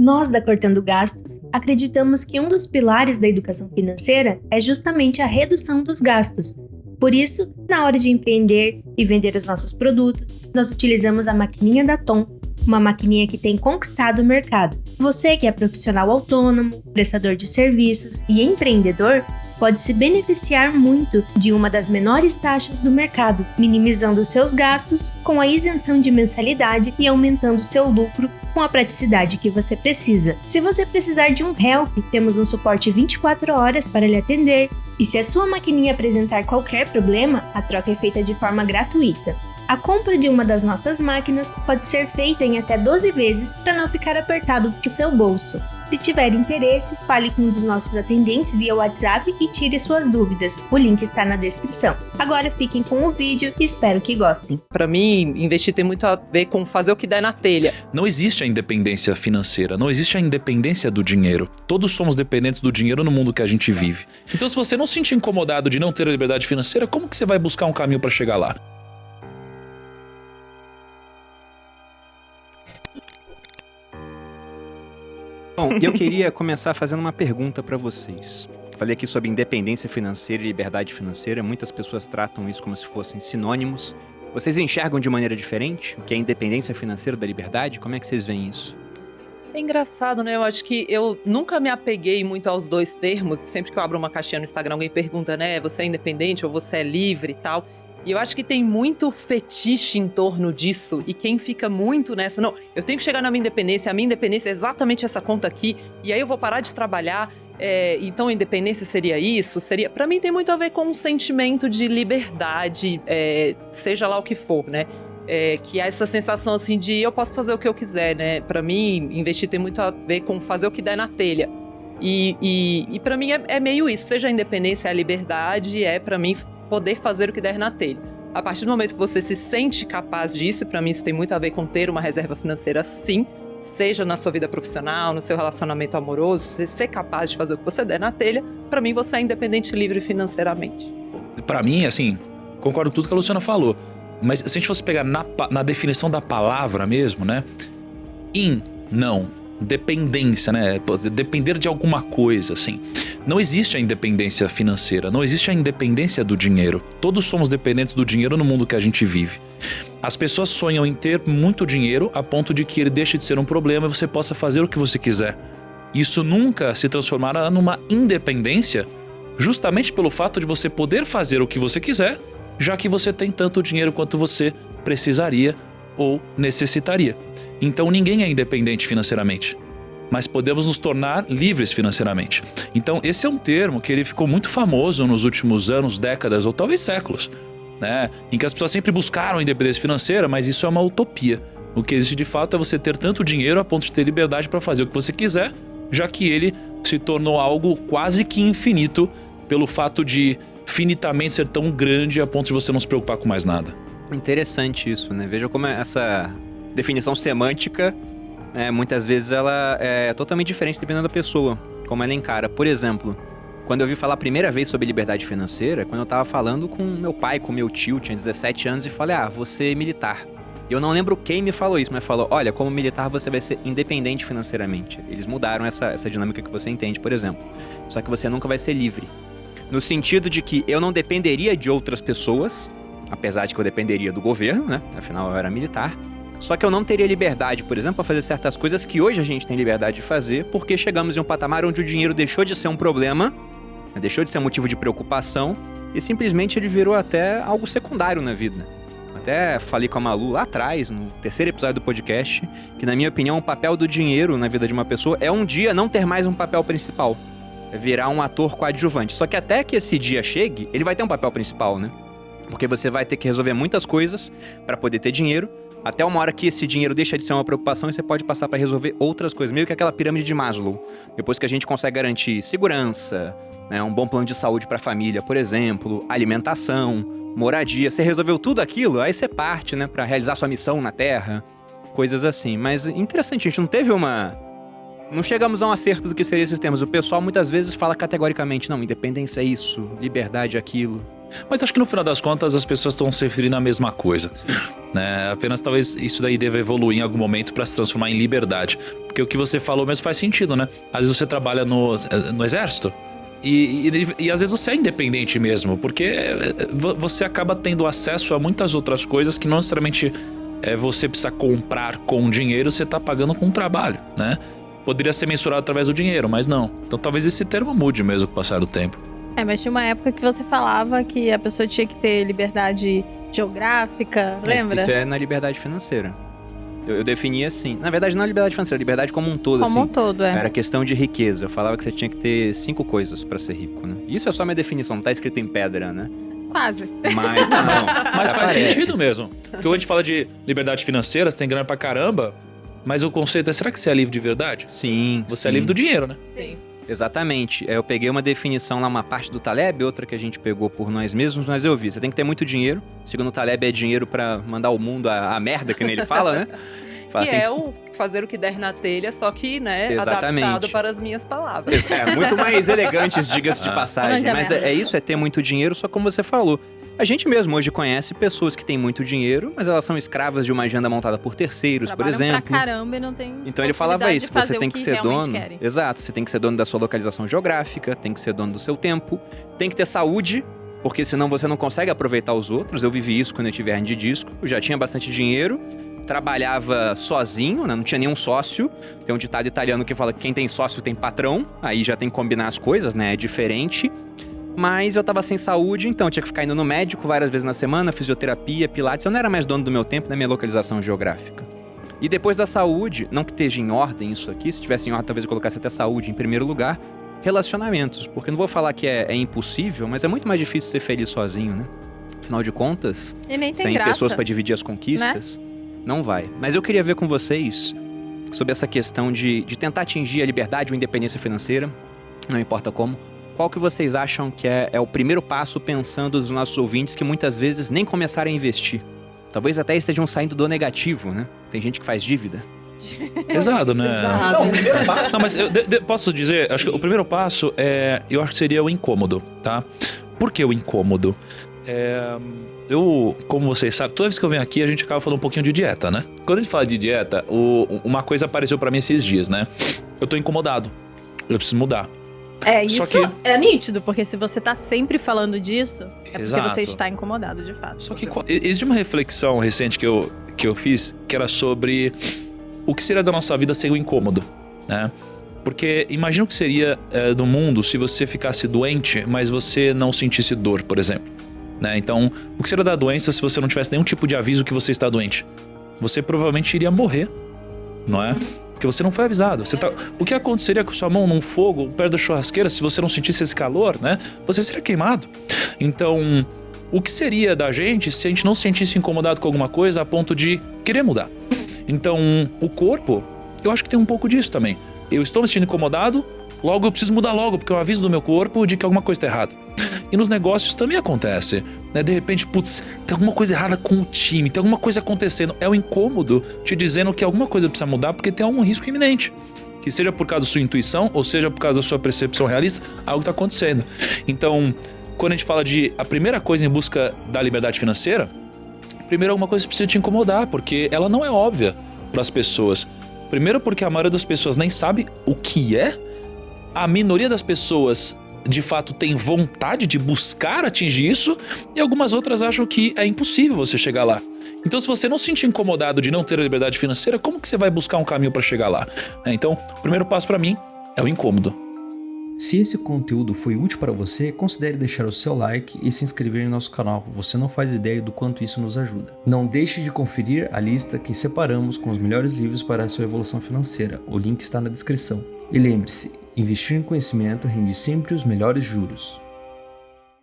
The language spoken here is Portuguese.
Nós da Cortando Gastos acreditamos que um dos pilares da educação financeira é justamente a redução dos gastos. Por isso, na hora de empreender e vender os nossos produtos, nós utilizamos a maquininha da Tom, uma maquininha que tem conquistado o mercado. Você que é profissional autônomo, prestador de serviços e empreendedor, pode se beneficiar muito de uma das menores taxas do mercado, minimizando seus gastos com a isenção de mensalidade e aumentando seu lucro com a praticidade que você precisa. Se você precisar de um help, temos um suporte 24 horas para lhe atender. E se a sua maquininha apresentar qualquer problema, a troca é feita de forma gratuita. A compra de uma das nossas máquinas pode ser feita em até 12 vezes para não ficar apertado para o seu bolso. Se tiver interesse, fale com um dos nossos atendentes via WhatsApp e tire suas dúvidas. O link está na descrição. Agora fiquem com o vídeo e espero que gostem. Para mim, investir tem muito a ver com fazer o que der na telha. Não existe a independência financeira, não existe a independência do dinheiro. Todos somos dependentes do dinheiro no mundo que a gente vive. Então, se você não se sentir incomodado de não ter a liberdade financeira, como que você vai buscar um caminho para chegar lá? Bom, eu queria começar fazendo uma pergunta para vocês. Falei aqui sobre independência financeira e liberdade financeira. Muitas pessoas tratam isso como se fossem sinônimos. Vocês enxergam de maneira diferente o que é independência financeira da liberdade? Como é que vocês veem isso? É engraçado, né? Eu acho que eu nunca me apeguei muito aos dois termos. Sempre que eu abro uma caixinha no Instagram, alguém pergunta, né? Você é independente ou você é livre e tal. E eu acho que tem muito fetiche em torno disso. E quem fica muito nessa... Não, eu tenho que chegar na minha independência. A minha independência é exatamente essa conta aqui. E aí eu vou parar de trabalhar. Então a independência seria isso? Pra mim tem muito a ver com um sentimento de liberdade. Seja lá o que for, né? Que é essa sensação assim de eu posso fazer o que eu quiser, né? Pra mim, investir tem muito a ver com fazer o que der na telha. E pra mim é meio isso. Seja a independência, a liberdade, pra mim... poder fazer o que der na telha. A partir do momento que você se sente capaz disso, e para mim isso tem muito a ver com ter uma reserva financeira, sim, seja na sua vida profissional, no seu relacionamento amoroso, você ser capaz de fazer o que você der na telha, para mim você é independente e livre financeiramente. Para mim, assim, concordo com tudo que a Luciana falou, mas se a gente fosse pegar na definição da palavra mesmo, né? Não. Dependência, né? Depender de alguma coisa, assim. Não existe a independência financeira, não existe a independência do dinheiro. Todos somos dependentes do dinheiro no mundo que a gente vive. As pessoas sonham em ter muito dinheiro a ponto de que ele deixe de ser um problema e você possa fazer o que você quiser. Isso nunca se transformará numa independência, justamente pelo fato de você poder fazer o que você quiser, já que você tem tanto dinheiro quanto você precisaria ou necessitaria. Então ninguém é independente financeiramente, mas podemos nos tornar livres financeiramente. Então esse é um termo que ele ficou muito famoso nos últimos anos, décadas ou talvez séculos, né? Em que as pessoas sempre buscaram independência financeira, mas isso é uma utopia. O que existe de fato é você ter tanto dinheiro a ponto de ter liberdade para fazer o que você quiser, já que ele se tornou algo quase que infinito pelo fato de finitamente ser tão grande a ponto de você não se preocupar com mais nada. Interessante isso, né? Veja como essa definição semântica, muitas vezes ela é totalmente diferente dependendo da pessoa, como ela encara. Por exemplo, quando eu ouvi falar a primeira vez sobre liberdade financeira, quando eu estava falando com meu pai, com meu tio, tinha 17 anos, e falei, você é militar. Eu não lembro quem me falou isso, mas falou, olha, como militar você vai ser independente financeiramente. Eles mudaram essa dinâmica que você entende, por exemplo. Só que você nunca vai ser livre. No sentido de que eu não dependeria de outras pessoas, apesar de que eu dependeria do governo, né? Afinal eu era militar. Só que eu não teria liberdade, por exemplo, para fazer certas coisas que hoje a gente tem liberdade de fazer, porque chegamos em um patamar onde o dinheiro deixou de ser um problema, deixou de ser um motivo de preocupação, e simplesmente ele virou até algo secundário na vida. Até falei com a Malu lá atrás, no terceiro episódio do podcast, que na minha opinião o papel do dinheiro na vida de uma pessoa é um dia não ter mais um papel principal, é virar um ator coadjuvante. Só que até que esse dia chegue, ele vai ter um papel principal, né? Porque você vai ter que resolver muitas coisas para poder ter dinheiro, até uma hora que esse dinheiro deixa de ser uma preocupação e você pode passar para resolver outras coisas, meio que aquela pirâmide de Maslow. Depois que a gente consegue garantir segurança, né, um bom plano de saúde para a família, por exemplo, alimentação, moradia, você resolveu tudo aquilo, aí você parte, né, para realizar sua missão na Terra, coisas assim. Mas interessante, a gente não chegamos a um acerto do que seriam esses termos. O pessoal muitas vezes fala categoricamente, não, independência é isso, liberdade é aquilo. Mas acho que no final das contas as pessoas estão se referindo à mesma coisa, né? Apenas talvez isso daí deva evoluir em algum momento para se transformar em liberdade. Porque o que você falou mesmo faz sentido, né? Às vezes você trabalha no exército e às vezes você é independente mesmo, porque você acaba tendo acesso a muitas outras coisas que não necessariamente você precisa comprar com dinheiro, você tá pagando com trabalho, né? Poderia ser mensurado através do dinheiro, mas não. Então talvez esse termo mude mesmo com o passar do tempo. Mas tinha uma época que você falava que a pessoa tinha que ter liberdade geográfica, lembra? Isso é na liberdade financeira. Eu definia assim. Na verdade, não a liberdade financeira, a liberdade como um todo, Como assim. um todo, é. Era questão de riqueza. Eu falava que você tinha que ter 5 coisas pra ser rico, né? Isso é só minha definição, não tá escrito em pedra, né? Quase. Mas não. Mas faz Aparece. sentido mesmo. Porque quando a gente fala de liberdade financeira, você tem grana pra caramba, mas o conceito é, será que você é livre de verdade? Sim. Você é livre do dinheiro, né? Sim. Exatamente. Eu peguei uma definição lá, uma parte do Taleb, outra que a gente pegou por nós mesmos, mas eu vi. Você tem que ter muito dinheiro. Segundo o Taleb, é dinheiro pra mandar o mundo a merda, que nem ele fala, né? Que é o fazer o que der na telha, só que, né, Exatamente. adaptado para as minhas palavras. Muito mais elegantes, diga-se de passagem. Manja Mas merda. é isso, é ter muito dinheiro, só como você falou. A gente mesmo hoje conhece pessoas que têm muito dinheiro, mas elas são escravas de uma agenda montada por terceiros, Trabalham por exemplo. pra caramba e não tem Então ele falava possibilidade isso, de que você fazer tem o que ser realmente dono. querem. Exato, você tem que ser dono da sua localização geográfica, tem que ser dono do seu tempo, tem que ter saúde, porque senão você não consegue aproveitar os outros. Eu vivi isso quando eu tive hernia de disco, eu já tinha bastante dinheiro, trabalhava sozinho, né? Não tinha nenhum sócio. Tem um ditado italiano que fala que quem tem sócio tem patrão, aí já tem que combinar as coisas, né? É diferente. Mas eu tava sem saúde, então eu tinha que ficar indo no médico várias vezes na semana, fisioterapia, pilates. Eu não era mais dono do meu tempo, da minha localização geográfica. E depois da saúde, não que esteja em ordem isso aqui, se tivesse em ordem talvez eu colocasse até saúde em primeiro lugar, relacionamentos. Porque eu não vou falar que é impossível, mas é muito mais difícil ser feliz sozinho, né? Afinal de contas, E nem tem sem graça. pessoas pra dividir as conquistas, não vai. Mas eu queria ver com vocês sobre essa questão de tentar atingir a liberdade ou independência financeira, não importa como. Qual que vocês acham que é o primeiro passo, pensando nos nossos ouvintes que muitas vezes nem começaram a investir? Talvez até estejam saindo do negativo, né? Tem gente que faz dívida. Pesado, né? Pesado. Não, mas eu posso dizer, acho que o primeiro passo eu acho que seria o incômodo, tá? Por que o incômodo? Eu, como vocês sabem, toda vez que eu venho aqui a gente acaba falando um pouquinho de dieta, né? Quando a gente fala de dieta, uma coisa apareceu pra mim esses dias, né? Eu tô incomodado, eu preciso mudar. Isso Só que- é nítido, porque se você tá sempre falando disso, é Exato. porque você está incomodado, de fato. Só que existe uma reflexão recente que eu fiz, que era sobre o que seria da nossa vida sem o incômodo, né? Porque imagina o que seria do mundo se você ficasse doente, mas você não sentisse dor, por exemplo, né? Então, o que seria da doença se você não tivesse nenhum tipo de aviso que você está doente? Você provavelmente iria morrer, não é? Porque você não foi avisado. O que aconteceria com sua mão num fogo perto da churrasqueira se você não sentisse esse calor, né? Você seria queimado. Então, o que seria da gente se a gente não se sentisse incomodado com alguma coisa a ponto de querer mudar? Então, o corpo, eu acho que tem um pouco disso também. Eu estou me sentindo incomodado, logo eu preciso mudar logo, porque eu aviso do meu corpo de que alguma coisa está errada. E nos negócios também acontece, né? De repente, putz, tem alguma coisa errada com o time, tem alguma coisa acontecendo. É o incômodo te dizendo que alguma coisa precisa mudar porque tem algum risco iminente. Que seja por causa da sua intuição ou seja por causa da sua percepção realista, algo está acontecendo. Então, quando a gente fala de a primeira coisa em busca da liberdade financeira, primeiro alguma coisa precisa te incomodar, porque ela não é óbvia para as pessoas. Primeiro porque a maioria das pessoas nem sabe o que é. A minoria das pessoas de fato tem vontade de buscar atingir isso e algumas outras acham que é impossível você chegar lá. Então, se você não se sentir incomodado de não ter a liberdade financeira, como que você vai buscar um caminho para chegar lá? Então, o primeiro passo para mim é o incômodo. Se esse conteúdo foi útil para você, considere deixar o seu like e se inscrever em nosso canal. Você não faz ideia do quanto isso nos ajuda. Não deixe de conferir a lista que separamos com os melhores livros para a sua evolução financeira. O link está na descrição. E lembre-se, investir em conhecimento rende sempre os melhores juros.